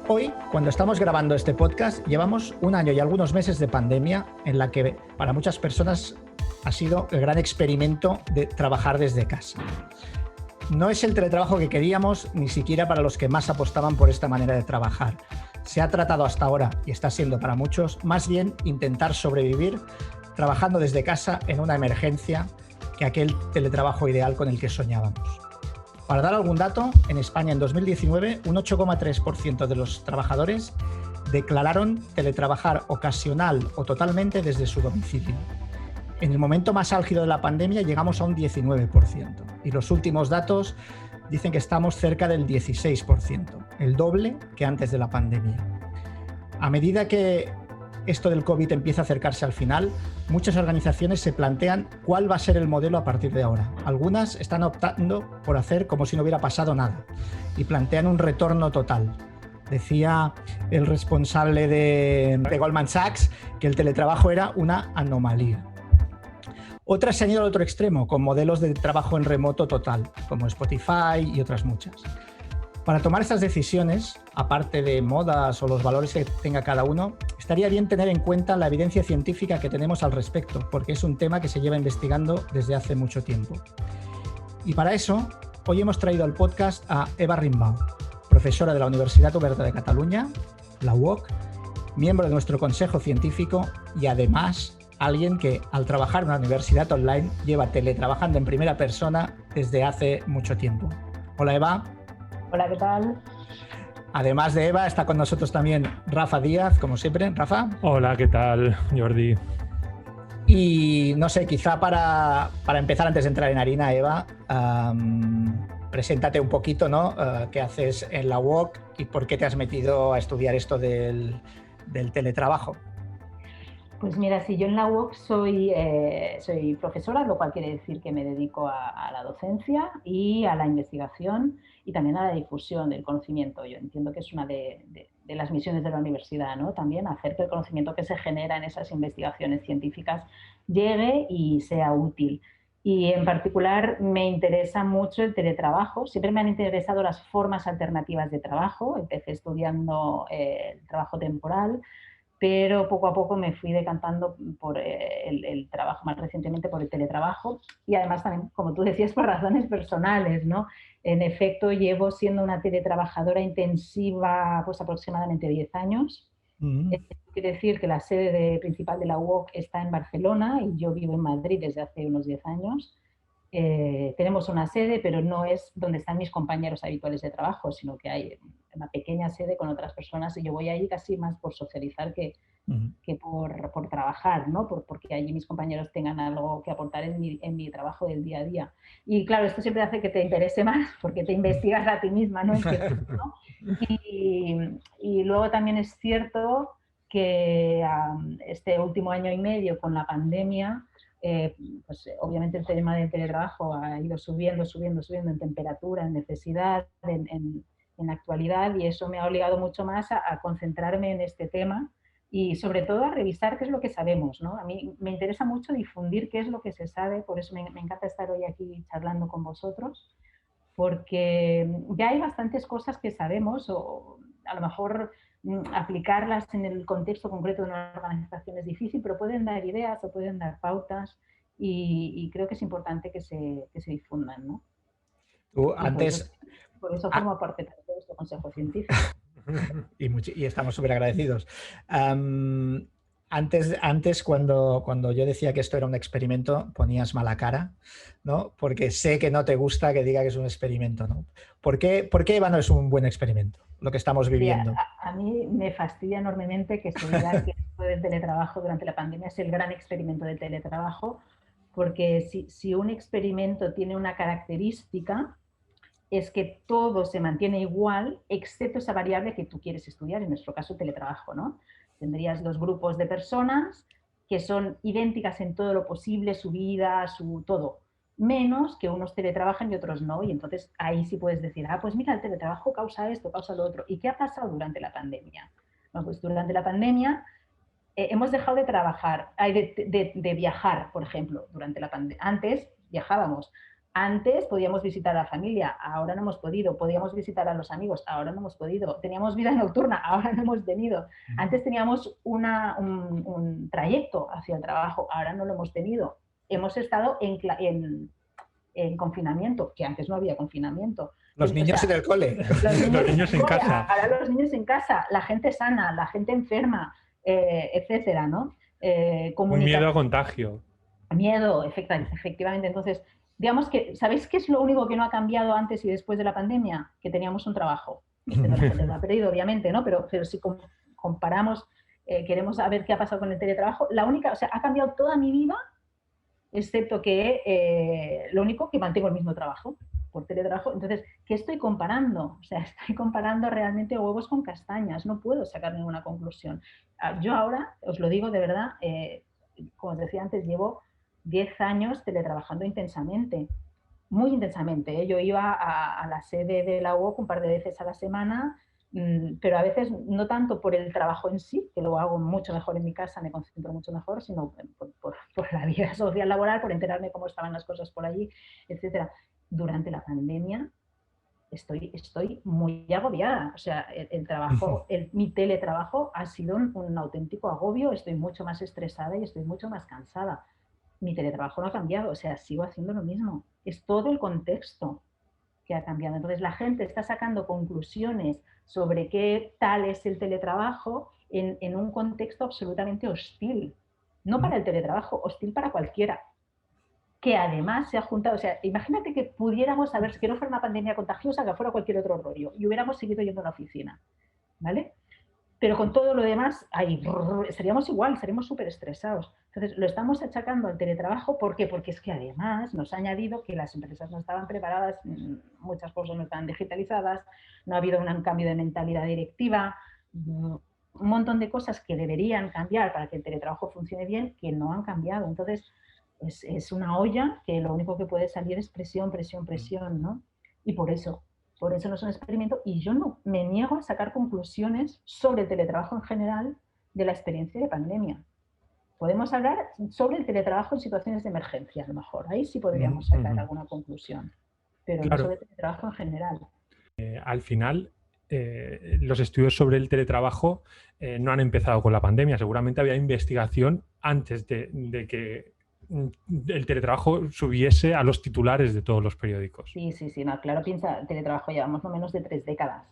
Hoy, cuando estamos grabando este podcast, llevamos un año y algunos meses de pandemia en la que para muchas personas ha sido el gran experimento de trabajar desde casa. No es el teletrabajo que queríamos, ni siquiera para los que más apostaban por esta manera de trabajar. Se ha tratado hasta ahora, y está siendo para muchos, más bien intentar sobrevivir trabajando desde casa en una emergencia que aquel teletrabajo ideal con el que soñábamos. Para dar algún dato, en España en 2019 un 8,3% de los trabajadores declararon teletrabajar ocasional o totalmente desde su domicilio. En el momento más álgido de la pandemia llegamos a un 19% y los últimos datos dicen que estamos cerca del 16%, el doble que antes de la pandemia. A medida que esto del COVID empieza a acercarse al final, muchas organizaciones se plantean cuál va a ser el modelo a partir de ahora. Algunas están optando por hacer como si no hubiera pasado nada y plantean un retorno total. Decía el responsable de Goldman Sachs que el teletrabajo era una anomalía. Otras se han ido al otro extremo, con modelos de trabajo en remoto total, como Spotify y otras muchas. Para tomar estas decisiones, aparte de modas o los valores que tenga cada uno, estaría bien tener en cuenta la evidencia científica que tenemos al respecto, porque es un tema que se lleva investigando desde hace mucho tiempo. Y para eso, hoy hemos traído al podcast a Eva Rimbau, profesora de la Universitat Oberta de Cataluña, la UOC, miembro de nuestro consejo científico y además alguien que al trabajar en una universidad online lleva teletrabajando en primera persona desde hace mucho tiempo. Hola Eva. Hola, ¿qué tal? Además de Eva, está con nosotros también Rafa Díaz, como siempre. Rafa. Hola, ¿qué tal, Jordi? Y no sé, quizá para empezar, antes de entrar en harina, Eva, preséntate un poquito, ¿no? ¿Qué haces en la UOC y por qué te has metido a estudiar esto del teletrabajo? Pues mira, si yo en la UOC soy profesora, lo cual quiere decir que me dedico a la docencia y a la investigación y también a la difusión del conocimiento. Yo entiendo que es una de las misiones de la universidad, ¿no? También hacer que el conocimiento que se genera en esas investigaciones científicas llegue y sea útil. Y en particular me interesa mucho el teletrabajo. Siempre me han interesado las formas alternativas de trabajo. Empecé estudiando el trabajo temporal, pero poco a poco me fui decantando por el trabajo, más recientemente por el teletrabajo y además también, como tú decías, por razones personales, ¿no? En efecto, llevo siendo una teletrabajadora intensiva pues aproximadamente 10 años. Quiere decir que la sede principal de la UOC está en Barcelona y yo vivo en Madrid desde hace unos 10 años. Tenemos una sede, pero no es donde están mis compañeros habituales de trabajo, sino que hay una pequeña sede con otras personas y yo voy allí casi más por socializar que por trabajar, ¿no? Porque allí mis compañeros tengan algo que aportar en mi trabajo del día a día. Y claro, esto siempre hace que te interese más porque te investigas a ti misma, ¿no? ¿no? Y luego también es cierto que este último año y medio con la pandemia, pues obviamente el tema del teletrabajo ha ido subiendo en temperatura, en necesidad, en actualidad, y eso me ha obligado mucho más a concentrarme en este tema y sobre todo a revisar qué es lo que sabemos, ¿no? A mí me interesa mucho difundir qué es lo que se sabe, por eso me encanta estar hoy aquí charlando con vosotros, porque ya hay bastantes cosas que sabemos o a lo mejor aplicarlas en el contexto concreto de una organización es difícil, pero pueden dar ideas o pueden dar pautas y creo que es importante que se difundan, ¿no? Tú antes... Por eso formo parte de este consejo científico. Y estamos súper agradecidos. Antes cuando yo decía que esto era un experimento, ponías mala cara, ¿no? Porque sé que no te gusta que diga que es un experimento, ¿no? ¿Por qué Eva no es un buen experimento, lo que estamos viviendo? A mí me fastidia enormemente que se diga que esto del teletrabajo durante la pandemia es el gran experimento del teletrabajo, porque si un experimento tiene una característica, es que todo se mantiene igual, excepto esa variable que tú quieres estudiar, en nuestro caso teletrabajo, ¿no? Tendrías dos grupos de personas que son idénticas en todo lo posible, su vida, su todo, menos que unos teletrabajan y otros no, y entonces ahí sí puedes decir, pues mira, el teletrabajo causa esto, causa lo otro. ¿Y qué ha pasado durante la pandemia? No, pues durante la pandemia hemos dejado de trabajar, de viajar, por ejemplo, durante la pandemia. Antes viajábamos, Antes podíamos visitar a la familia, ahora no hemos podido. Podíamos visitar a los amigos, ahora no hemos podido. Teníamos vida nocturna, ahora no hemos tenido. Antes teníamos un trayecto hacia el trabajo, ahora no lo hemos tenido. Hemos estado en confinamiento, que antes no había confinamiento. Los niños en el cole. Los niños en casa. Ahora los niños en casa, la gente sana, la gente enferma, etcétera, ¿no? Un miedo a contagio. Miedo, efectivamente. Entonces, digamos que, ¿sabéis qué es lo único que no ha cambiado antes y después de la pandemia? Que teníamos un trabajo. La gente lo ha perdido, obviamente, ¿no? Pero si comparamos, queremos saber qué ha pasado con el teletrabajo, o sea, ha cambiado toda mi vida, excepto que lo único que mantengo el mismo trabajo por teletrabajo. Entonces, ¿qué estoy comparando? O sea, estoy comparando realmente huevos con castañas, no puedo sacar ninguna conclusión. Yo ahora, os lo digo de verdad, como os decía antes, llevo 10 años teletrabajando intensamente, muy intensamente, ¿eh? Yo iba a la sede de la UOC un par de veces a la semana, pero a veces no tanto por el trabajo en sí, que lo hago mucho mejor en mi casa, me concentro mucho mejor, sino por la vida social laboral, por enterarme cómo estaban las cosas por allí, etcétera. Durante la pandemia estoy muy agobiada. O sea, el trabajo, mi teletrabajo ha sido un auténtico agobio, estoy mucho más estresada y estoy mucho más cansada. Mi teletrabajo no ha cambiado, o sea, sigo haciendo lo mismo. Es todo el contexto que ha cambiado. Entonces la gente está sacando conclusiones sobre qué tal es el teletrabajo en un contexto absolutamente hostil. No para el teletrabajo, hostil para cualquiera. Que además se ha juntado, o sea, imagínate que pudiéramos saber que no fuera una pandemia contagiosa, que fuera cualquier otro rollo, y hubiéramos seguido yendo a la oficina, ¿vale? Pero con todo lo demás, ahí estaríamos igual, estaríamos súper estresados. Entonces, lo estamos achacando al teletrabajo, ¿por qué? Porque es que además nos ha añadido que las empresas no estaban preparadas, muchas cosas no estaban digitalizadas, no ha habido un cambio de mentalidad directiva, un montón de cosas que deberían cambiar para que el teletrabajo funcione bien, que no han cambiado. Entonces, es una olla que lo único que puede salir es presión, presión, presión, ¿no? Y por eso no es un experimento, y yo no me niego a sacar conclusiones sobre el teletrabajo en general de la experiencia de pandemia. Podemos hablar sobre el teletrabajo en situaciones de emergencia, a lo mejor. Ahí sí podríamos sacar alguna conclusión, pero claro, no sobre el teletrabajo en general. Al final, los estudios sobre el teletrabajo no han empezado con la pandemia. Seguramente había investigación antes de que el teletrabajo subiese a los titulares de todos los periódicos. Sí, no, claro, piensa, el teletrabajo llevamos no menos de 3 décadas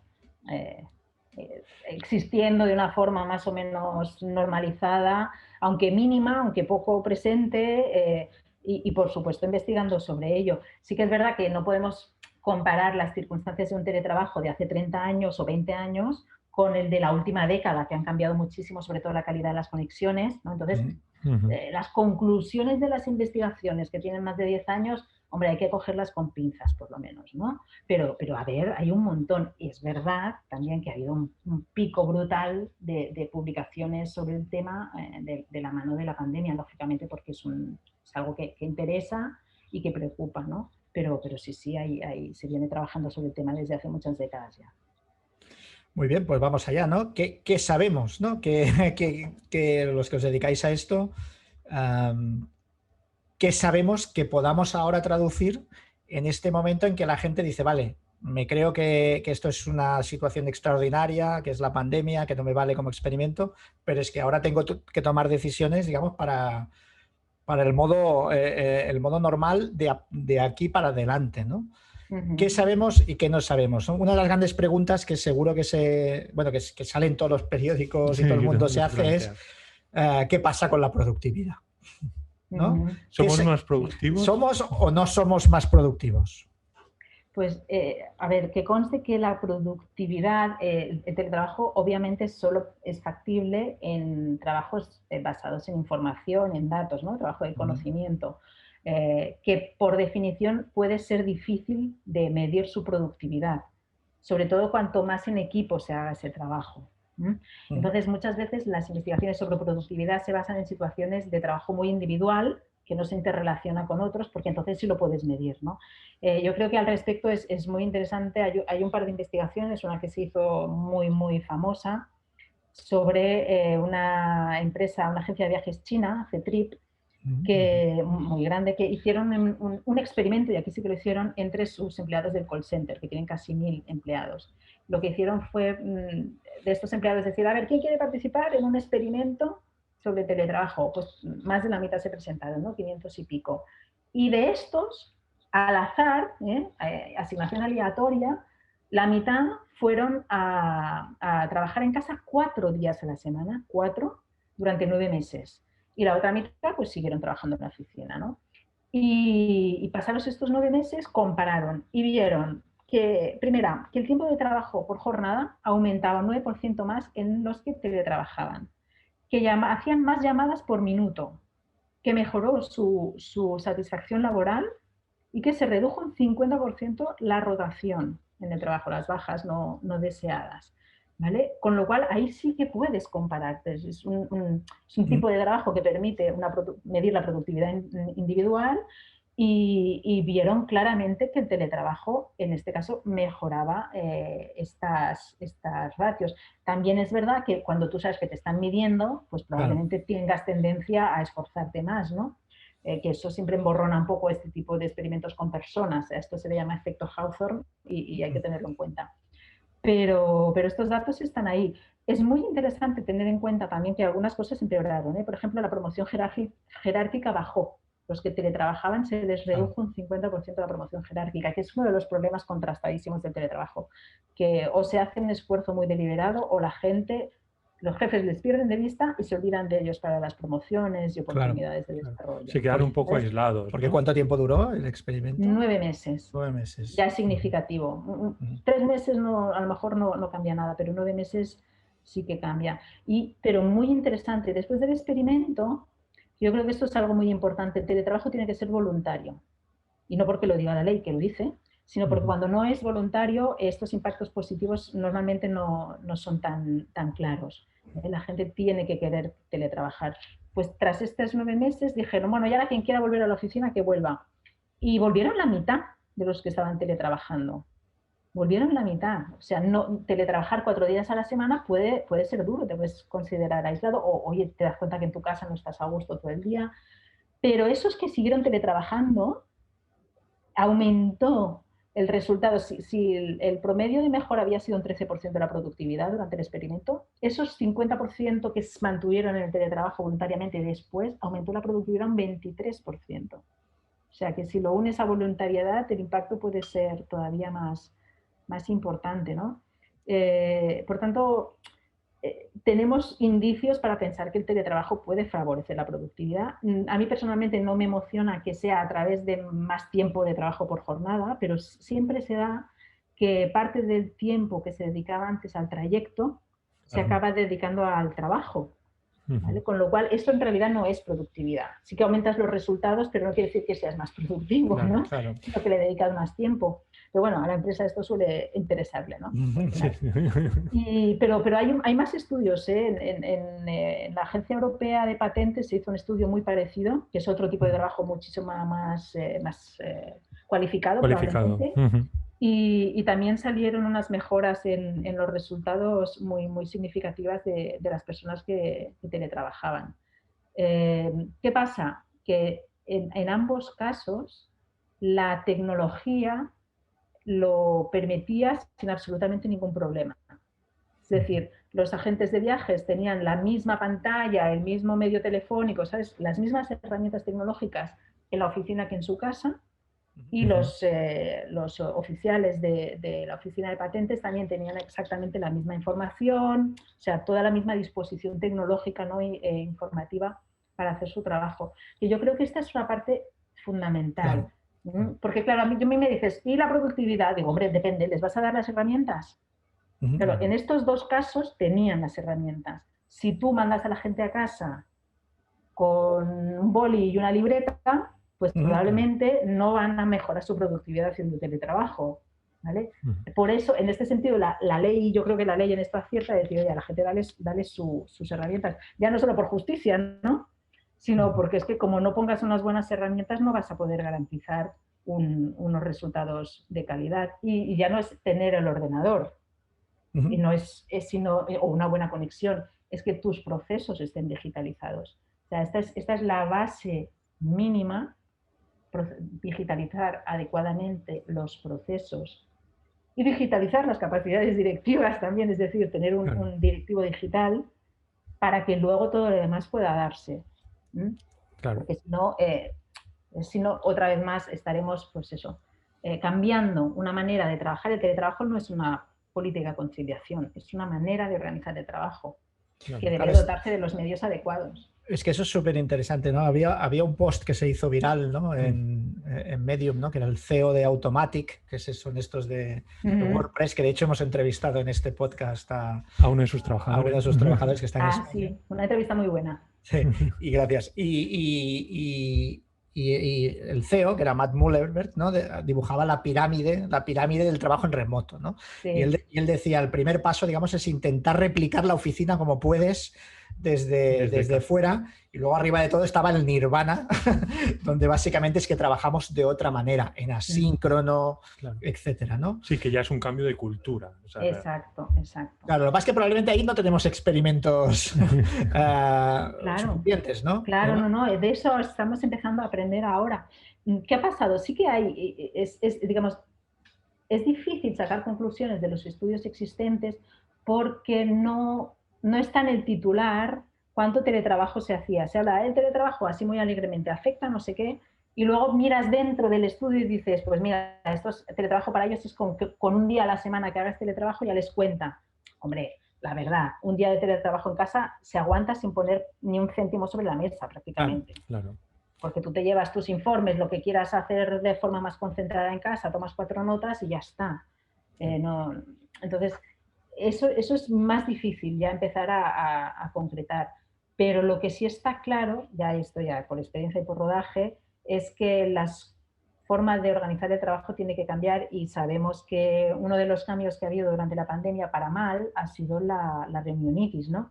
existiendo de una forma más o menos normalizada, aunque mínima, aunque poco presente, y por supuesto investigando sobre ello. Sí que es verdad que no podemos comparar las circunstancias de un teletrabajo de hace 30 años o 20 años con el de la última década, que han cambiado muchísimo, sobre todo la calidad de las conexiones, ¿no? Entonces, las conclusiones de las investigaciones que tienen más de 10 años, hombre, hay que cogerlas con pinzas, por lo menos, ¿no? Pero a ver, hay un montón. Y es verdad también que ha habido un pico brutal de publicaciones sobre el tema de la mano de la pandemia, lógicamente, porque es algo que interesa y que preocupa, ¿no? Pero sí, se viene trabajando sobre el tema desde hace muchas décadas ya. Muy bien, pues vamos allá, ¿no? ¿Qué sabemos, ¿no? Que los que os dedicáis a esto, ¿qué sabemos que podamos ahora traducir en este momento en que la gente dice, vale, me creo que esto es una situación extraordinaria, que es la pandemia, que no me vale como experimento, pero es que ahora tengo que tomar decisiones, digamos, para el modo normal de aquí para adelante, ¿no? ¿Qué sabemos y qué no sabemos? Una de las grandes preguntas que seguro que salen todos los periódicos y todo el mundo se hace es ¿qué pasa con la productividad? ¿No? ¿Somos más productivos? ¿Somos o no somos más productivos? Pues, a ver, que conste que la productividad, el teletrabajo obviamente solo es factible en trabajos basados en información, en datos, ¿no? Trabajo de conocimiento. Que por definición puede ser difícil de medir su productividad, sobre todo cuanto más en equipo se haga ese trabajo. Entonces, muchas veces las investigaciones sobre productividad se basan en situaciones de trabajo muy individual, que no se interrelaciona con otros, porque entonces sí lo puedes medir, ¿no? Yo creo que al respecto es muy interesante, hay un par de investigaciones, una que se hizo muy, muy famosa, sobre una empresa, una agencia de viajes china, Ctrip, muy grande, que hicieron un experimento, y aquí sí que lo hicieron, entre sus empleados del call center, que tienen casi 1000 empleados. Lo que hicieron fue de estos empleados decir, a ver, ¿quién quiere participar en un experimento sobre teletrabajo? Pues más de la mitad se presentaron, ¿no? 500 y pico. Y de estos, al azar, asignación aleatoria, la mitad fueron a trabajar en casa 4 días a la semana, 4, durante 9 meses. Y la otra mitad pues siguieron trabajando en la oficina, ¿no? Y pasados estos 9 meses compararon y vieron que, primera, que el tiempo de trabajo por jornada aumentaba un 9% más en los que teletrabajaban, que hacían más llamadas por minuto, que mejoró su satisfacción laboral y que se redujo un 50% la rotación en el trabajo, las bajas no deseadas. ¿Vale? Con lo cual, ahí sí que puedes compararte. Es un tipo de trabajo que permite medir la productividad individual y vieron claramente que el teletrabajo, en este caso, mejoraba estas ratios. También es verdad que cuando tú sabes que te están midiendo, pues probablemente tengas tendencia a esforzarte más, ¿no? Que eso siempre emborrona un poco este tipo de experimentos con personas. Esto se le llama efecto Hawthorne y hay que tenerlo en cuenta. Pero estos datos están ahí. Es muy interesante tener en cuenta también que algunas cosas empeoraron. Por ejemplo, la promoción jerárquica bajó. Los que teletrabajaban se les redujo un 50% la promoción jerárquica, que es uno de los problemas contrastadísimos del teletrabajo, que o se hace un esfuerzo muy deliberado o los jefes les pierden de vista y se olvidan de ellos para las promociones y oportunidades de desarrollo. Se quedan un poco aislados. ¿Porque cuánto tiempo duró el experimento? 9 meses. 9 meses. Ya es significativo. 3 meses a lo mejor no cambia nada, pero 9 meses sí que cambia. Pero muy interesante, después del experimento, yo creo que esto es algo muy importante. El teletrabajo tiene que ser voluntario. Y no porque lo diga la ley, que lo dice, sino porque cuando no es voluntario, estos impactos positivos normalmente no son tan claros. La gente tiene que querer teletrabajar. Pues tras estos 9 meses dijeron, bueno, ya ahora quien quiera volver a la oficina, que vuelva. Y volvieron la mitad de los que estaban teletrabajando. Volvieron la mitad. O sea, teletrabajar 4 días a la semana puede ser duro, te puedes considerar aislado, o oye, te das cuenta que en tu casa no estás a gusto todo el día. Pero esos que siguieron teletrabajando, aumentó el resultado. Si el promedio de mejora había sido un 13% de la productividad durante el experimento, esos 50% que se mantuvieron en el teletrabajo voluntariamente después, aumentó la productividad un 23%. O sea que si lo unes a voluntariedad, el impacto puede ser todavía más importante, ¿no? Por tanto, tenemos indicios para pensar que el teletrabajo puede favorecer la productividad. A mí personalmente no me emociona que sea a través de más tiempo de trabajo por jornada, pero siempre se da que parte del tiempo que se dedicaba antes al trayecto se acaba dedicando al trabajo. ¿Vale? Con lo cual, esto en realidad no es productividad. Sí que aumentas los resultados, pero no quiere decir que seas más productivo, ¿no? Claro. Sino que le dedicas más tiempo. Pero bueno, a la empresa esto suele interesarle, ¿no? Pero hay más estudios. En la Agencia Europea de Patentes se hizo un estudio muy parecido, que es otro tipo de trabajo muchísimo más cualificado. Probablemente. Y también salieron unas mejoras en los resultados muy significativas de las personas que teletrabajaban. ¿Qué pasa? Que en ambos casos la tecnología lo permitía sin absolutamente ningún problema. Es decir, los agentes de viajes tenían la misma pantalla, el mismo medio telefónico, ¿sabes? Las mismas herramientas tecnológicas en la oficina que en su casa. Y los oficiales de la oficina de patentes también tenían exactamente la misma información, o sea, toda la misma disposición tecnológica, ¿no? e informativa para hacer su trabajo. Y yo creo que esta es una parte fundamental. Claro. Porque, claro, a mí me dices, ¿y la productividad? Digo, hombre, depende, ¿les vas a dar las herramientas? Pero en estos dos casos tenían las herramientas. Si tú mandas a la gente a casa con un boli y una libreta, pues probablemente no van a mejorar su productividad haciendo teletrabajo, ¿vale? Por eso, en este sentido, la ley, yo creo que la ley en esto acierta, de decir, oye, a la gente dale sus herramientas, ya no solo por justicia, ¿no? Sino porque es que como no pongas unas buenas herramientas no vas a poder garantizar unos resultados de calidad. Y ya no es tener el ordenador, y no es sino, o una buena conexión, es que tus procesos estén digitalizados. sea, esta es la base mínima, digitalizar adecuadamente los procesos y digitalizar las capacidades directivas también, es decir, tener un directivo digital para que luego todo lo demás pueda darse. Claro. Porque si no, otra vez más estaremos, pues eso, cambiando una manera de trabajar. El teletrabajo no es una política de conciliación, es una manera de organizar el trabajo que debe dotarse de los medios adecuados. Es que eso es súper interesante, ¿no? Había un post que se hizo viral, ¿no? en Medium, ¿no? Que era el CEO de Automatic, que son estos de WordPress, que de hecho hemos entrevistado en este podcast a uno de sus trabajadores que está en España. Sí, una entrevista muy buena. Sí, y gracias. Y el CEO, que era Matt Mullenweg, ¿no? Dibujaba la pirámide del trabajo en remoto, ¿no? Sí. Y él decía, el primer paso, digamos, es intentar replicar la oficina como puedes desde fuera, y luego arriba de todo estaba el nirvana, donde básicamente es que trabajamos de otra manera, en asíncrono, etcétera, ¿no? Sí, que ya es un cambio de cultura. O sea, exacto. Claro, lo que pasa es que probablemente ahí no tenemos experimentos suficientes, ¿no? Claro, no, de eso estamos empezando a aprender ahora. ¿Qué ha pasado? Sí que hay, digamos, es difícil sacar conclusiones de los estudios existentes porque no está en el titular cuánto teletrabajo se hacía. Se habla del teletrabajo así muy alegremente, afecta no sé qué, y luego miras dentro del estudio y dices, pues mira, teletrabajo para ellos es con un día a la semana que hagas teletrabajo ya les cuenta. Hombre, la verdad, un día de teletrabajo en casa se aguanta sin poner ni un céntimo sobre la mesa prácticamente. Claro. Porque tú te llevas tus informes, lo que quieras hacer de forma más concentrada en casa, tomas 4 notas y ya está. Entonces, eso es más difícil ya empezar a concretar. Pero lo que sí está claro, ya esto ya por experiencia y por rodaje, es que las formas de organizar el trabajo tiene que cambiar, y sabemos que uno de los cambios que ha habido durante la pandemia para mal ha sido la reunionitis, ¿no?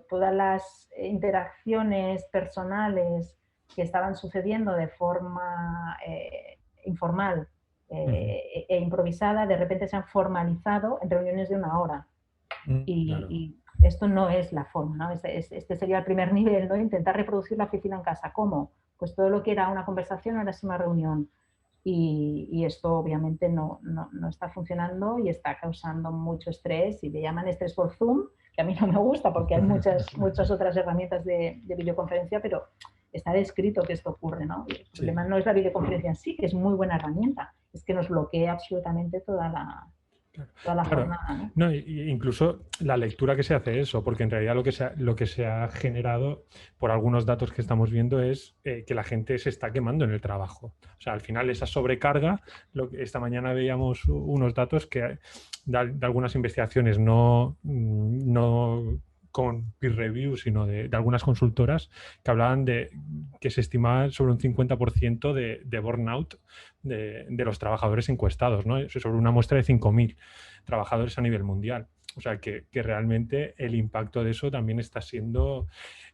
Todas las interacciones personales que estaban sucediendo de forma informal e improvisada, de repente se han formalizado en reuniones de 1 hora. Y esto no es la forma, ¿no? Este sería el primer nivel, ¿no? Intentar reproducir la oficina en casa. ¿Cómo? Pues todo lo que era una conversación ahora es una reunión. Y esto obviamente no está funcionando y está causando mucho estrés, y le llaman estrés por Zoom, que a mí no me gusta porque hay muchas otras herramientas de videoconferencia, pero está descrito que esto ocurre, ¿no? Y el problema no es la videoconferencia en sí, que es muy buena herramienta, es que nos bloquea absolutamente toda la jornada, ¿no? Incluso la lectura que se hace eso, porque en realidad lo que se ha generado por algunos datos que estamos viendo es que la gente se está quemando en el trabajo. O sea, al final esa sobrecarga, esta mañana veíamos unos datos que de algunas investigaciones no con peer review, sino de algunas consultoras que hablaban de que se estimaba sobre un 50% de burnout de los trabajadores encuestados, ¿no? Sobre una muestra de 5.000 trabajadores a nivel mundial. O sea, que realmente el impacto de eso también está siendo...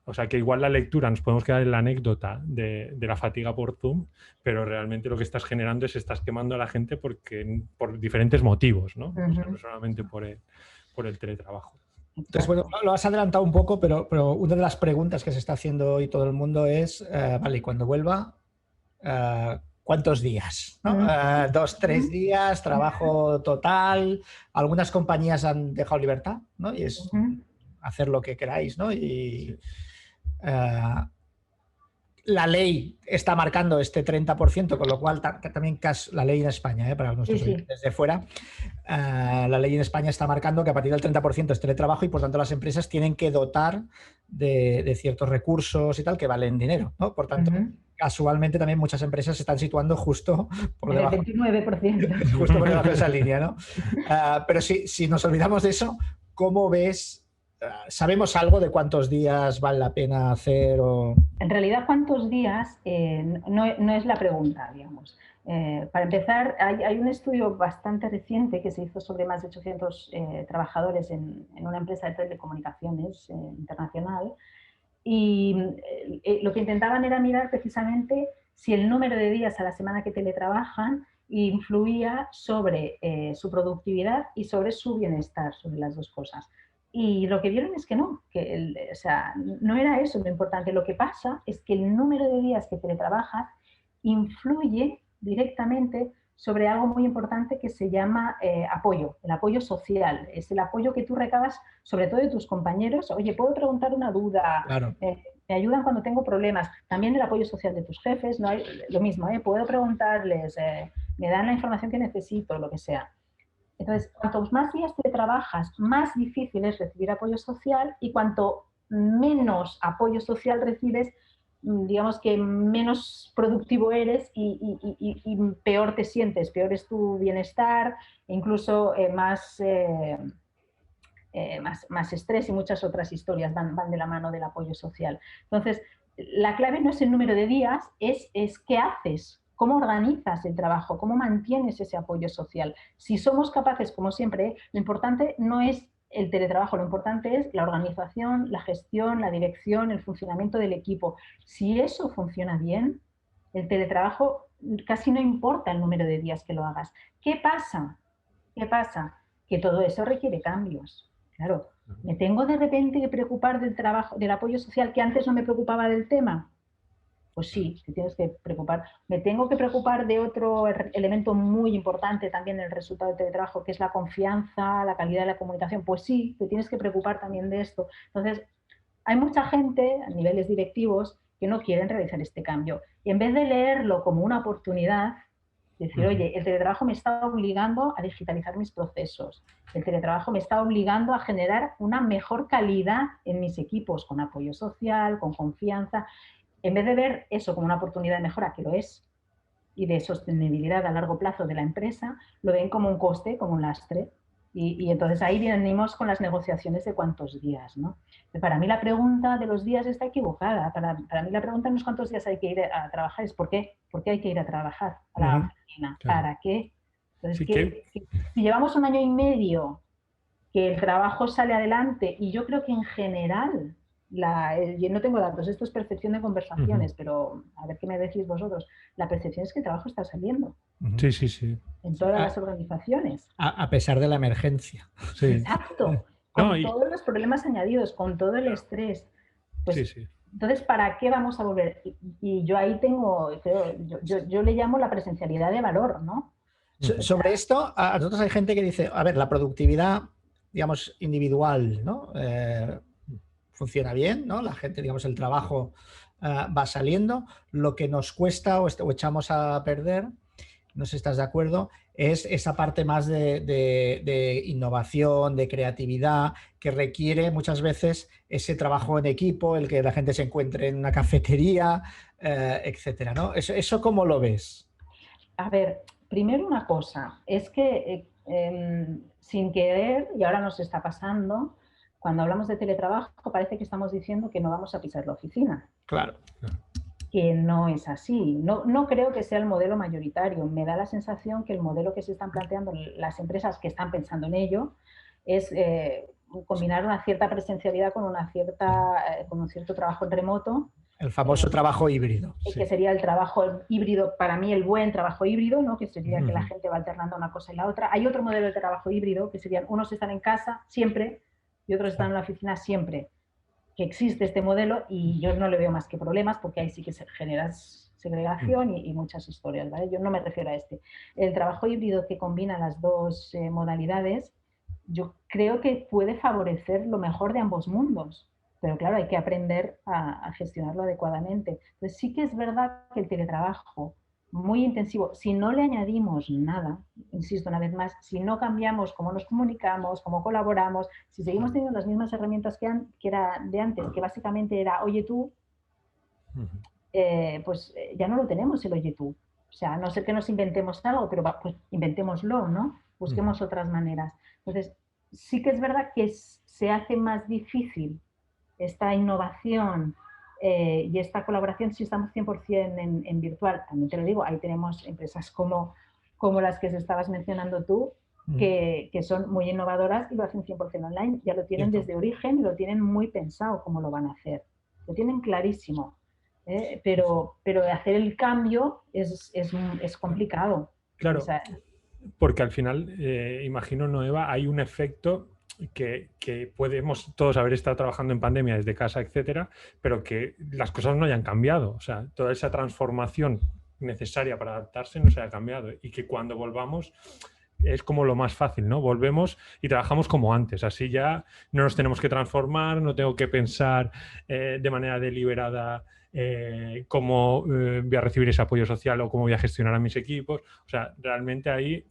O sea, que igual la lectura nos podemos quedar en la anécdota de la fatiga por Zoom, pero realmente lo que estás generando es estás quemando a la gente por diferentes motivos, ¿no? O sea, no solamente por el teletrabajo. Entonces, bueno, lo has adelantado un poco, pero una de las preguntas que se está haciendo hoy todo el mundo es, vale, cuando vuelva, ¿cuántos días? ¿No? 2, 3 días, trabajo total. Algunas compañías han dejado libertad, ¿no? Y es hacer lo que queráis, ¿no? Y la ley está marcando este 30%, con lo cual también la ley en España, para nuestros oyentes de fuera, la ley en España está marcando que a partir del 30% es teletrabajo, y por tanto las empresas tienen que dotar de ciertos recursos y tal que valen dinero, ¿no? Por tanto, casualmente también muchas empresas se están situando justo por debajo. El 29%. Justo por debajo de esa línea, ¿no? Pero si nos olvidamos de eso, ¿cómo ves? ¿Sabemos algo de cuántos días vale la pena hacer? En realidad, ¿cuántos días? No es la pregunta, digamos. Para empezar, hay un estudio bastante reciente que se hizo sobre más de 800 trabajadores en una empresa de telecomunicaciones internacional, y lo que intentaban era mirar precisamente si el número de días a la semana que teletrabajan influía sobre su productividad y sobre su bienestar, sobre las dos cosas. Y lo que vieron es que no, o sea, no era eso lo importante. Lo que pasa es que el número de días que teletrabajas influye directamente sobre algo muy importante que se llama apoyo, el apoyo social. Es el apoyo que tú recabas sobre todo de tus compañeros. Oye, ¿puedo preguntar una duda? Claro. Me ayudan cuando tengo problemas. También el apoyo social de tus jefes, ¿no? Lo mismo, puedo preguntarles, me dan la información que necesito, lo que sea. Entonces, cuantos más días te trabajas, más difícil es recibir apoyo social, y cuanto menos apoyo social recibes, digamos que menos productivo eres y peor te sientes, peor es tu bienestar, e incluso más estrés y muchas otras historias van de la mano del apoyo social. Entonces, la clave no es el número de días, es qué haces. ¿Cómo organizas el trabajo? ¿Cómo mantienes ese apoyo social? Si somos capaces, como siempre, lo importante no es el teletrabajo, lo importante es la organización, la gestión, la dirección, el funcionamiento del equipo. Si eso funciona bien, el teletrabajo casi no importa el número de días que lo hagas. ¿Qué pasa? ¿Qué pasa? Que todo eso requiere cambios. Claro, ¿me tengo de repente que preocupar del trabajo, del apoyo social que antes no me preocupaba del tema? Pues sí, te tienes que preocupar. Me tengo que preocupar de otro elemento muy importante también en el resultado del teletrabajo, que es la confianza, la calidad de la comunicación. Pues sí, te tienes que preocupar también de esto. Entonces, hay mucha gente a niveles directivos que no quieren realizar este cambio. Y en vez de leerlo como una oportunidad, decir, oye, el teletrabajo me está obligando a digitalizar mis procesos. El teletrabajo me está obligando a generar una mejor calidad en mis equipos, con apoyo social, con confianza. En vez de ver eso como una oportunidad de mejora, que lo es, y de sostenibilidad a largo plazo de la empresa, lo ven como un coste, como un lastre. Y entonces ahí venimos con las negociaciones de cuántos días, ¿no? Para mí la pregunta de los días está equivocada. Para mí la pregunta no es cuántos días hay que ir a trabajar, es por qué hay que ir a trabajar a la oficina. Claro. ¿Para qué? Entonces, Sí, si llevamos 1 año y medio que el trabajo sale adelante, y yo creo que en general, yo no tengo datos, esto es percepción de conversaciones, pero a ver qué me decís vosotros, la percepción es que el trabajo está saliendo Sí, sí, sí. en todas las organizaciones. A pesar de la emergencia. Sí. Exacto, con todos los problemas añadidos, con todo el estrés. Pues, sí, sí. entonces, ¿para qué vamos a volver? Y yo ahí tengo, yo le llamo la presencialidad de valor, ¿no? Sobre esto, a nosotros hay gente que dice, a ver, la productividad, digamos, individual, ¿no? Funciona bien, ¿no? La gente, digamos, el trabajo va saliendo. Lo que nos cuesta o echamos a perder, no sé si estás de acuerdo, es esa parte más de innovación, de creatividad, que requiere muchas veces ese trabajo en equipo, el que la gente se encuentre en una cafetería, etcétera, ¿no? ¿Eso cómo lo ves? A ver, primero una cosa, es que sin querer, y ahora nos está pasando, cuando hablamos de teletrabajo parece que estamos diciendo que no vamos a pisar la oficina. Claro. Que no es así. No creo que sea el modelo mayoritario. Me da la sensación que el modelo que se están planteando las empresas que están pensando en ello es combinar una cierta presencialidad con un cierto trabajo en remoto. El famoso trabajo híbrido. Que sería el trabajo híbrido, para mí el buen trabajo híbrido, ¿no? Que sería que la gente va alternando una cosa y la otra. Hay otro modelo de trabajo híbrido, que serían unos están en casa siempre y otros están en la oficina siempre. Que existe este modelo y yo no le veo más que problemas, porque ahí sí que se genera segregación y muchas historias, ¿vale? Yo no me refiero a este. El trabajo híbrido que combina las dos modalidades, yo creo que puede favorecer lo mejor de ambos mundos, pero claro, hay que aprender a gestionarlo adecuadamente. Entonces sí que es verdad que el teletrabajo muy intensivo, si no le añadimos nada, insisto una vez más, si no cambiamos cómo nos comunicamos, cómo colaboramos, si seguimos teniendo las mismas herramientas que era de antes, que básicamente era oye tú, pues ya no lo tenemos el oye tú. O sea, a no ser que nos inventemos algo, pero pues inventémoslo, ¿no? Busquemos otras maneras. Entonces, sí que es verdad que se hace más difícil esta innovación y esta colaboración si estamos 100% en virtual. También te lo digo, ahí tenemos empresas como las que estabas mencionando tú, que son muy innovadoras y lo hacen 100% online. Ya lo tienen desde origen, lo tienen muy pensado cómo lo van a hacer. Lo tienen clarísimo. Pero hacer el cambio es complicado. Claro, porque al final, imagino, Noeva, hay un efecto que podemos todos haber estado trabajando en pandemia desde casa, etcétera, pero que las cosas no hayan cambiado. O sea, toda esa transformación necesaria para adaptarse no se haya cambiado y que cuando volvamos es como lo más fácil, ¿no? Volvemos y trabajamos como antes, así ya no nos tenemos que transformar, no tengo que pensar de manera deliberada cómo voy a recibir ese apoyo social o cómo voy a gestionar a mis equipos. O sea, realmente ahí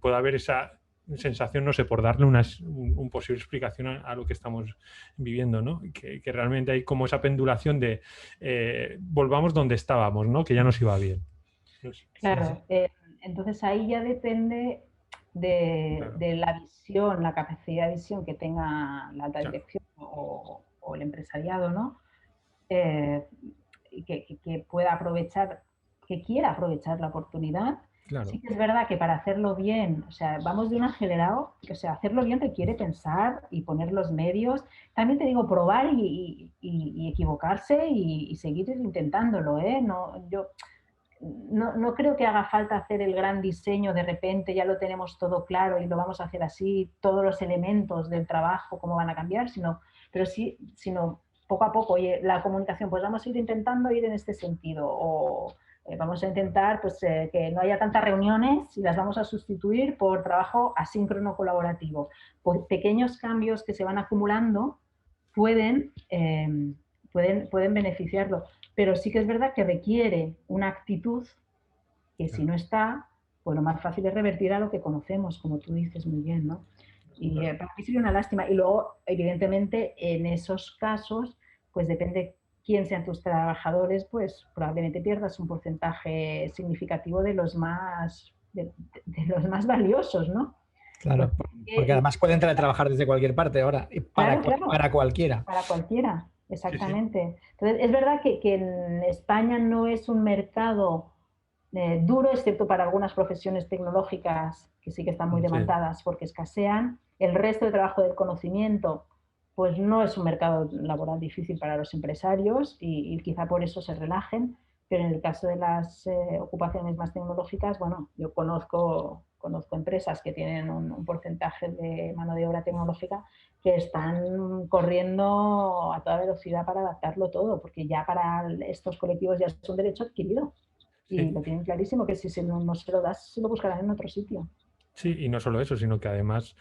puede haber esa sensación, no sé, por darle un posible explicación a lo que estamos viviendo, ¿no? Que realmente hay como esa pendulación de volvamos donde estábamos, ¿no? Que ya nos iba bien. No sé. Claro, entonces ahí ya depende de la visión, la capacidad de visión que tenga la alta dirección o el empresariado, ¿no? Y que pueda aprovechar, que quiera aprovechar la oportunidad. Claro. Sí que es verdad que para hacerlo bien, o sea, vamos de un acelerado, o sea, hacerlo bien requiere pensar y poner los medios. También te digo, probar y equivocarse y seguir intentándolo, ¿eh? No creo que haga falta hacer el gran diseño, de repente ya lo tenemos todo claro y lo vamos a hacer así, todos los elementos del trabajo, cómo van a cambiar, sino poco a poco, oye, la comunicación, pues vamos a ir intentando ir en este sentido, o vamos a intentar pues, que no haya tantas reuniones y las vamos a sustituir por trabajo asíncrono colaborativo. Por pequeños cambios que se van acumulando pueden beneficiarlo. Pero sí que es verdad que requiere una actitud que si no está, pues lo más fácil es revertir a lo que conocemos, como tú dices muy bien, ¿no? Y para mí sería una lástima. Y luego, evidentemente, en esos casos, pues depende quién sean tus trabajadores, pues probablemente pierdas un porcentaje significativo de los más valiosos, ¿no? Claro, porque además pueden trabajar desde cualquier parte ahora, y para cualquiera. Para cualquiera, exactamente. Entonces, es verdad que en España no es un mercado duro, excepto para algunas profesiones tecnológicas que sí que están muy demandadas porque escasean. El resto de trabajo del conocimiento, pues no es un mercado laboral difícil para los empresarios y quizá por eso se relajen. Pero en el caso de las ocupaciones más tecnológicas, bueno, yo conozco empresas que tienen un porcentaje de mano de obra tecnológica que están corriendo a toda velocidad para adaptarlo todo, porque ya para estos colectivos ya es un derecho adquirido. Y lo tienen clarísimo, que si no se lo das, se lo buscarán en otro sitio. Sí, y no solo eso, sino que además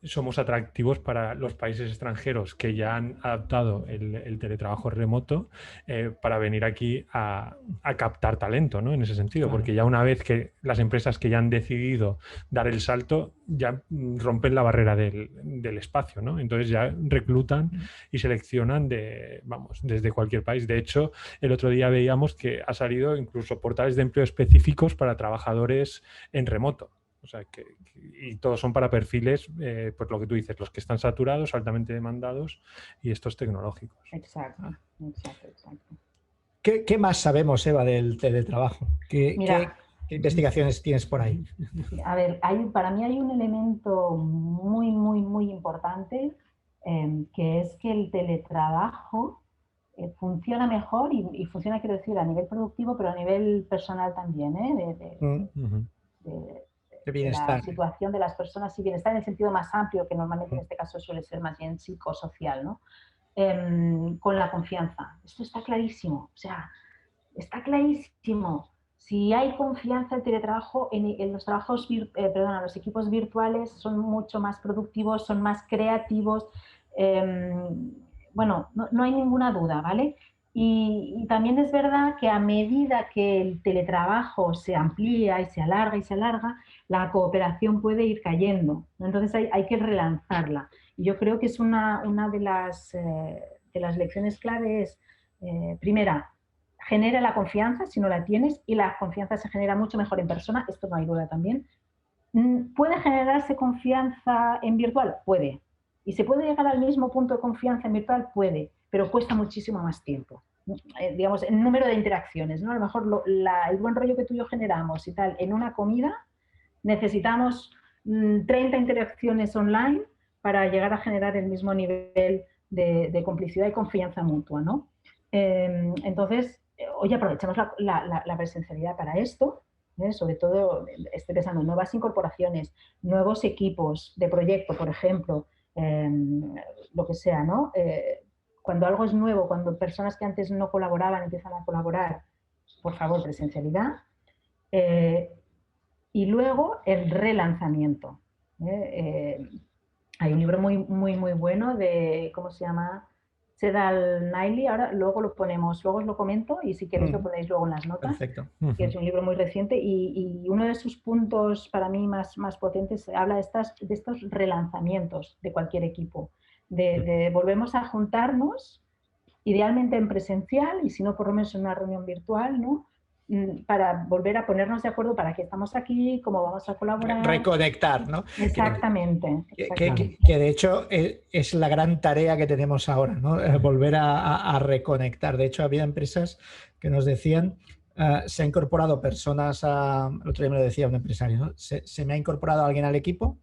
somos atractivos para los países extranjeros que ya han adaptado el teletrabajo remoto para venir aquí a captar talento, ¿no? En ese sentido, claro. Porque ya una vez que las empresas que ya han decidido dar el salto ya rompen la barrera del espacio, ¿no? Entonces ya reclutan y seleccionan desde cualquier país. De hecho, el otro día veíamos que ha salido incluso portales de empleo específicos para trabajadores en remoto. O sea, y todos son para perfiles, pues lo que tú dices, los que están saturados, altamente demandados y estos tecnológicos. Exacto. ¿Qué más sabemos, Eva, del teletrabajo? ¿Qué investigaciones tienes por ahí? A ver, para mí hay un elemento muy, muy, muy importante, que es que el teletrabajo funciona mejor y funciona, quiero decir, a nivel productivo, pero a nivel personal también, de la situación de las personas y bienestar en el sentido más amplio, que normalmente en este caso suele ser más bien psicosocial, ¿no? Con la confianza. Esto está clarísimo, o sea, está clarísimo. Si hay confianza, el teletrabajo en los trabajos, los equipos virtuales son mucho más productivos, son más creativos. Bueno, no hay ninguna duda, ¿vale? Y también es verdad que a medida que el teletrabajo se amplía y se alarga, la cooperación puede ir cayendo. Entonces hay que relanzarla. Y yo creo que es una de las lecciones claves. Primera, genera la confianza si no la tienes, y la confianza se genera mucho mejor en persona, esto no hay duda también. ¿Puede generarse confianza en virtual? Puede. ¿Y se puede llegar al mismo punto de confianza en virtual? Puede, pero cuesta muchísimo más tiempo. Digamos, el número de interacciones, ¿no? A lo mejor el buen rollo que tú y yo generamos y tal, en una comida necesitamos 30 interacciones online para llegar a generar el mismo nivel de complicidad y confianza mutua, ¿no? Entonces, hoy aprovechamos la presencialidad para esto, Sobre todo, estoy pensando en nuevas incorporaciones, nuevos equipos de proyecto, por ejemplo, lo que sea, ¿no? Cuando algo es nuevo, cuando personas que antes no colaboraban empiezan a colaborar, por favor, presencialidad. Y luego el relanzamiento. Hay un libro muy bueno de, ¿cómo se llama? Sedal Niley, ahora luego lo ponemos, luego os lo comento y si queréis lo ponéis luego en las notas. Perfecto. Que es un libro muy reciente y uno de sus puntos para mí más potentes habla de estos relanzamientos de cualquier equipo, de volvemos a juntarnos, idealmente en presencial y si no por lo menos en una reunión virtual, ¿no? Para volver a ponernos de acuerdo para qué estamos aquí, cómo vamos a colaborar. Reconectar, ¿no? Exactamente. Que de hecho es la gran tarea que tenemos ahora, ¿no? Volver a reconectar. De hecho, había empresas que nos decían, se ha incorporado personas el otro día me lo decía un empresario, ¿no? Se me ha incorporado alguien al equipo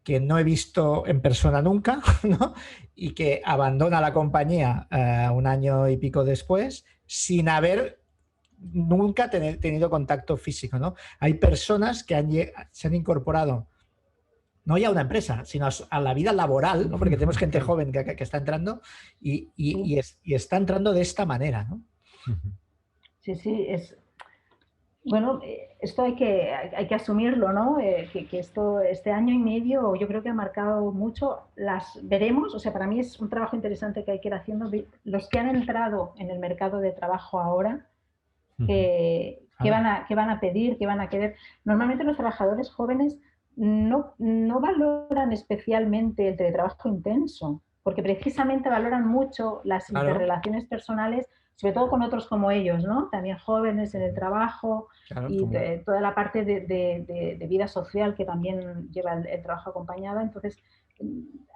que no he visto en persona nunca, ¿no? Y que abandona la compañía un año y pico después sin haber nunca tenido contacto físico, ¿no? Hay personas que se han incorporado no ya a una empresa, sino a la vida laboral, ¿no? Porque tenemos gente joven que está entrando y está entrando de esta manera, ¿no? Sí, bueno, esto hay que asumirlo, ¿no? Que esto, este año y medio yo creo que ha marcado mucho. Veremos, o sea, para mí es un trabajo interesante que hay que ir haciendo. Los que han entrado en el mercado de trabajo ahora, ¿qué van a pedir? ¿Qué van a querer? Normalmente los trabajadores jóvenes no valoran especialmente el teletrabajo intenso, porque precisamente valoran mucho las interrelaciones personales, sobre todo con otros como ellos, ¿no? También jóvenes en el trabajo y toda la parte de vida social que también lleva el trabajo acompañada. Entonces,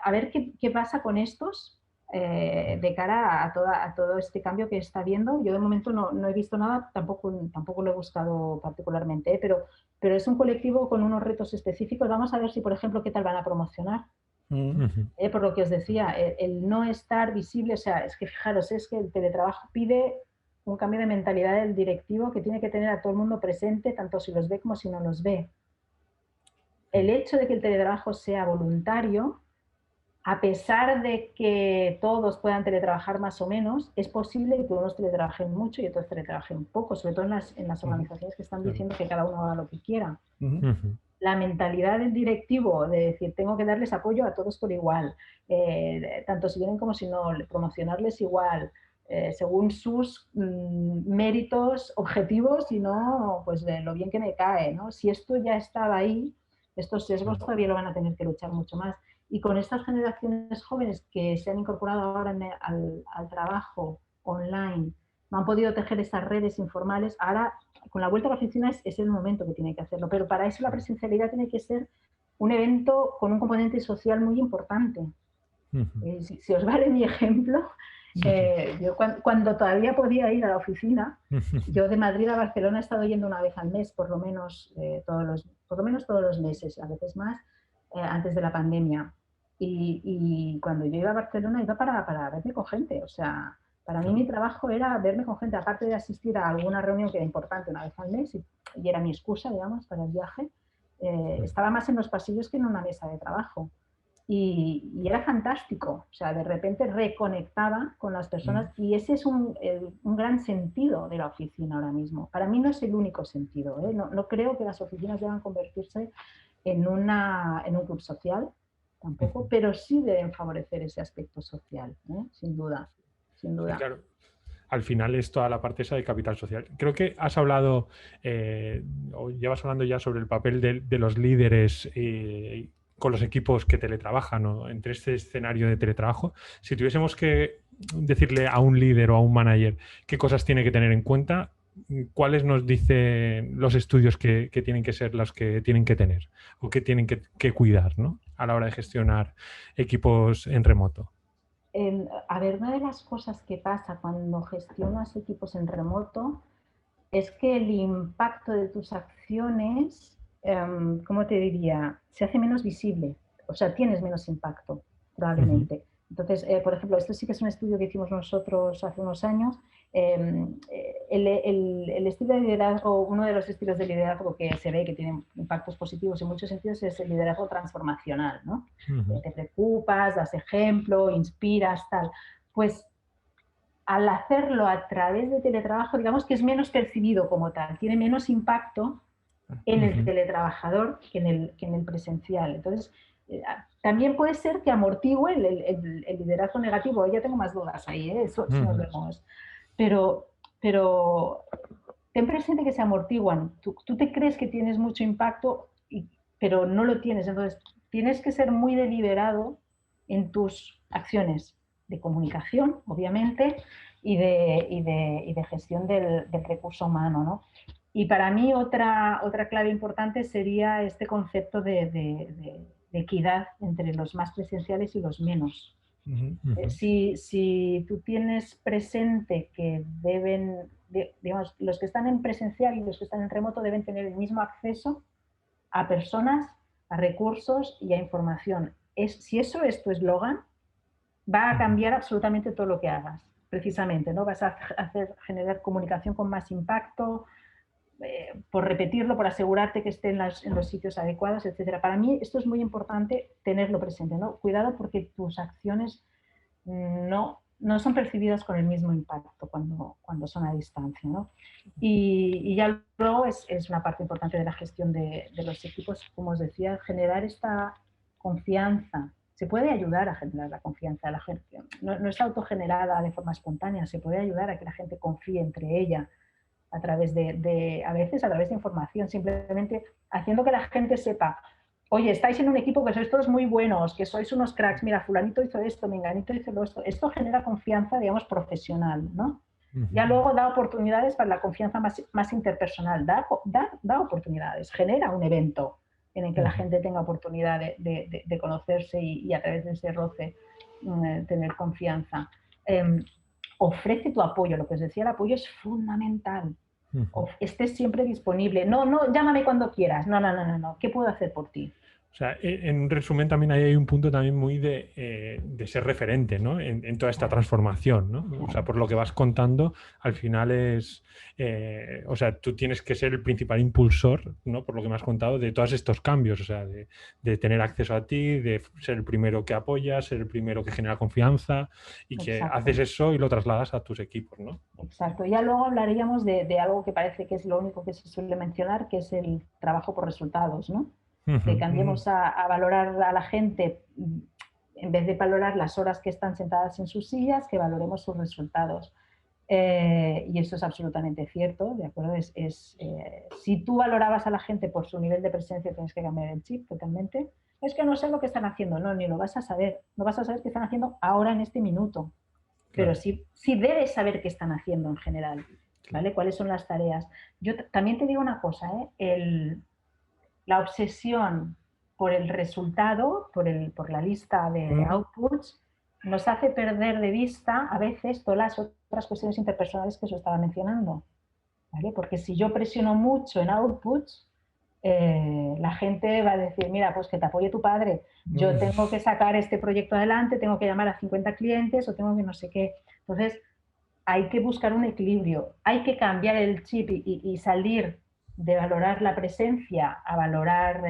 a ver qué pasa con estos de cara a todo este cambio que está habiendo. Yo de momento no he visto nada, tampoco lo he buscado particularmente, pero es un colectivo con unos retos específicos. Vamos a ver si, por ejemplo, qué tal van a promocionar. Por lo que os decía, el no estar visible, o sea, es que fijaros, es que el teletrabajo pide un cambio de mentalidad del directivo que tiene que tener a todo el mundo presente, tanto si los ve como si no los ve. El hecho de que el teletrabajo sea voluntario, a pesar de que todos puedan teletrabajar más o menos, es posible que unos teletrabajen mucho y otros teletrabajen poco, sobre todo en las organizaciones que están diciendo que cada uno haga lo que quiera. La mentalidad del directivo de decir, tengo que darles apoyo a todos por igual, tanto si vienen como si no, promocionarles igual, según sus méritos objetivos y no pues de lo bien que me cae, ¿no? Si esto ya estaba ahí, estos sesgos todavía lo van a tener que luchar mucho más. Y con estas generaciones jóvenes que se han incorporado ahora al trabajo online, no han podido tejer esas redes informales, ahora con la vuelta a la oficina es el momento que tiene que hacerlo. Pero para eso la presencialidad tiene que ser un evento con un componente social muy importante. Si os vale mi ejemplo, yo cuando todavía podía ir a la oficina, yo de Madrid a Barcelona he estado yendo una vez al mes, por lo menos todos los meses, a veces más, antes de la pandemia. Y cuando yo iba a Barcelona iba para verme con gente. O sea, para mí mi trabajo era verme con gente, aparte de asistir a alguna reunión que era importante una vez al mes y era mi excusa, digamos, para el viaje. Estaba más en los pasillos que en una mesa de trabajo. Y era fantástico. O sea, de repente reconectaba con las personas y ese es un gran sentido de la oficina ahora mismo. Para mí no es el único sentido, ¿eh? No creo que las oficinas deban convertirse en un club social, tampoco, pero sí deben favorecer ese aspecto social, ¿eh? Sin duda. Sí, claro. Al final es toda la parte esa de capital social. Creo que has hablado, o llevas hablando ya sobre el papel de los líderes con los equipos que teletrabajan, ¿no? Entre este escenario de teletrabajo. Si tuviésemos que decirle a un líder o a un manager qué cosas tiene que tener en cuenta, ¿cuáles nos dicen los estudios que tienen que ser los que tienen que tener o que tienen que cuidar, ¿no? A la hora de gestionar equipos en remoto? A ver, una de las cosas que pasa cuando gestionas equipos en remoto es que el impacto de tus acciones, ¿cómo te diría? Se hace menos visible. O sea, tienes menos impacto, probablemente. Entonces, por ejemplo, esto sí que es un estudio que hicimos nosotros hace unos años. el estilo de liderazgo, uno de los estilos de liderazgo que se ve que tiene impactos positivos en muchos sentidos es el liderazgo transformacional, ¿no? Te preocupas, das ejemplo, inspiras, tal. Pues al hacerlo a través de teletrabajo, digamos que es menos percibido como tal, tiene menos impacto en el teletrabajador que en el presencial. Entonces, también puede ser que amortigüe el liderazgo negativo. Ya tengo más dudas ahí, eso nos vemos. Pero ten presente que se amortiguan. Tú te crees que tienes mucho impacto, pero no lo tienes. Entonces, tienes que ser muy deliberado en tus acciones de comunicación, obviamente, y de gestión del recurso humano, ¿no? Y para mí otra clave importante sería este concepto de equidad entre los más presenciales y los menos. Si tú tienes presente que digamos, los que están en presencial y los que están en remoto deben tener el mismo acceso a personas, a recursos y a información. Si eso es tu eslogan, va a cambiar absolutamente todo lo que hagas, precisamente, ¿no? Vas a generar comunicación con más impacto, por repetirlo, por asegurarte que esté en los sitios adecuados, etc. Para mí esto es muy importante tenerlo presente, ¿no? Cuidado porque tus acciones no son percibidas con el mismo impacto cuando son a distancia, ¿no? Y ya luego es una parte importante de la gestión de los equipos, como os decía, generar esta confianza. Se puede ayudar a generar la confianza de la gente. No es autogenerada de forma espontánea, se puede ayudar a que la gente confíe entre ella a través a veces a través de información, simplemente haciendo que la gente sepa, oye, estáis en un equipo que sois todos muy buenos, que sois unos cracks, mira, fulanito hizo esto, menganito hizo esto. Esto genera confianza, digamos, profesional, ¿no? Ya luego da oportunidades para la confianza más interpersonal, da oportunidades, genera un evento en el que la gente tenga oportunidad de conocerse y a través de ese roce tener confianza. Ofrece tu apoyo, lo que os decía, el apoyo es fundamental. Estés siempre disponible. No, llámame cuando quieras. No. ¿Qué puedo hacer por ti? O sea, en resumen, también ahí hay un punto también muy de ser referente, ¿no? En toda esta transformación, ¿no? O sea, por lo que vas contando, al final es... o sea, tú tienes que ser el principal impulsor, ¿no? Por lo que me has contado, de todos estos cambios. O sea, de tener acceso a ti, de ser el primero que apoya, ser el primero que genera confianza y que haces eso y lo trasladas a tus equipos, ¿no? Exacto. Ya luego hablaríamos de algo que parece que es lo único que se suele mencionar, que es el trabajo por resultados, ¿no? Que cambiemos a valorar a la gente, en vez de valorar las horas que están sentadas en sus sillas, que valoremos sus resultados. Y eso es absolutamente cierto, ¿de acuerdo? Si tú valorabas a la gente por su nivel de presencia, tienes que cambiar el chip totalmente. Es que no sé lo que están haciendo, no, ni lo vas a saber. No vas a saber qué están haciendo ahora en este minuto. Pero sí debes saber qué están haciendo en general, ¿vale? ¿Cuáles son las tareas? Yo también te digo una cosa, la obsesión por el resultado, por la lista de outputs, nos hace perder de vista a veces todas las otras cuestiones interpersonales que os estaba mencionando, ¿vale? Porque si yo presiono mucho en outputs, la gente va a decir, mira, pues que te apoye tu padre, yo tengo que sacar este proyecto adelante, tengo que llamar a 50 clientes o tengo que no sé qué. Entonces, hay que buscar un equilibrio, hay que cambiar el chip y salir de valorar la presencia a valorar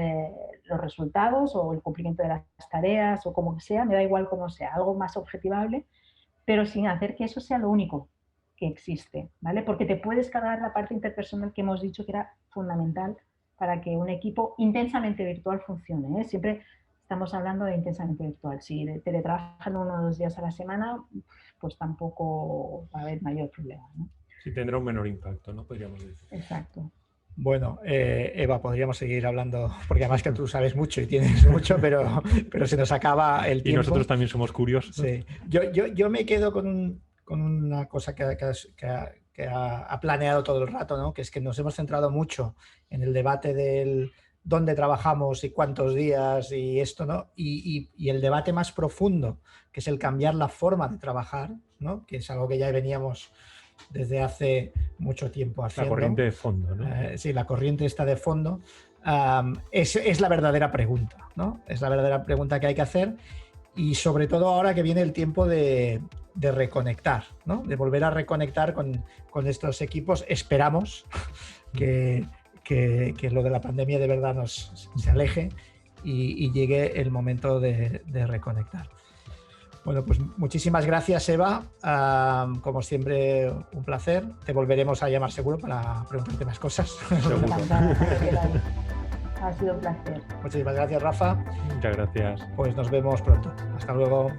los resultados o el cumplimiento de las tareas o como sea, me da igual cómo sea, algo más objetivable, pero sin hacer que eso sea lo único que existe, ¿vale? Porque te puedes cargar la parte interpersonal que hemos dicho que era fundamental para que un equipo intensamente virtual funcione, ¿eh? Siempre estamos hablando de intensamente virtual. Si teletrabajan 1 o 2 días a la semana, pues tampoco va a haber mayor problema, ¿no? Sí, tendrá un menor impacto, ¿no? Podríamos decir. Exacto. Bueno, Eva, podríamos seguir hablando, porque además que tú sabes mucho y tienes mucho, pero se nos acaba el tiempo. Y nosotros también somos curiosos. Sí. Yo me quedo con una cosa que ha planeado todo el rato, ¿no? Que es que nos hemos centrado mucho en el debate del dónde trabajamos y cuántos días y esto, ¿no? Y el debate más profundo, que es el cambiar la forma de trabajar, ¿no? Que es algo que ya veníamos desde hace mucho tiempo haciendo. La corriente de fondo, ¿no? Sí, la corriente está de fondo. Es la verdadera pregunta, ¿no? Es la verdadera pregunta que hay que hacer y sobre todo ahora que viene el tiempo de de reconectar, ¿no? De volver a reconectar con estos equipos. Esperamos que lo de la pandemia de verdad se aleje y llegue el momento de reconectar. Bueno, pues muchísimas gracias, Eva. Como siempre, un placer. Te volveremos a llamar seguro para preguntarte más cosas. Seguro. Ha sido un placer. Muchísimas gracias, Rafa. Muchas gracias. Pues nos vemos pronto. Hasta luego.